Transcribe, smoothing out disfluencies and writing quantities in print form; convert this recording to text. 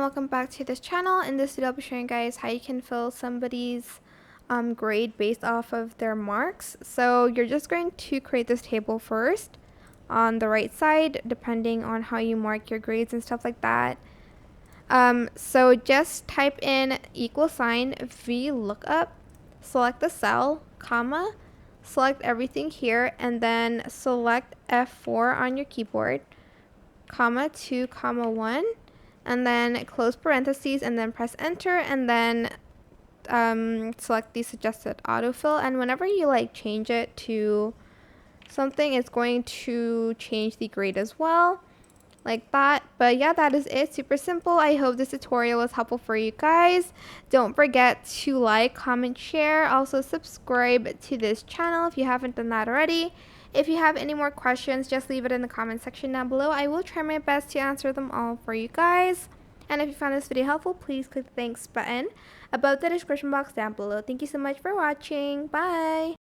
welcome back to this channel. In this video I'll be showing you guys how you can fill somebody's grade based off of their marks. So you're just going to create this table first on the right side depending on how you mark your grades and stuff like that. So just type in $VLOOKUP, select the cell, comma, select everything here, and then select F4 on your keyboard, comma 2, comma 1, and then close parentheses, and then press enter, and then select the suggested autofill. And whenever you change it to something, it's going to change the grade as well, like that. But yeah, that is it. Super simple. I hope this tutorial was helpful for you guys. Don't forget to like, comment, share. Also subscribe to this channel if you haven't done that already. If you have any more questions, just leave it in the comment section down below. I will try my best to answer them all for you guys. And if you found this video helpful, please click the thanks button above the description box down below. Thank you so much for watching. Bye!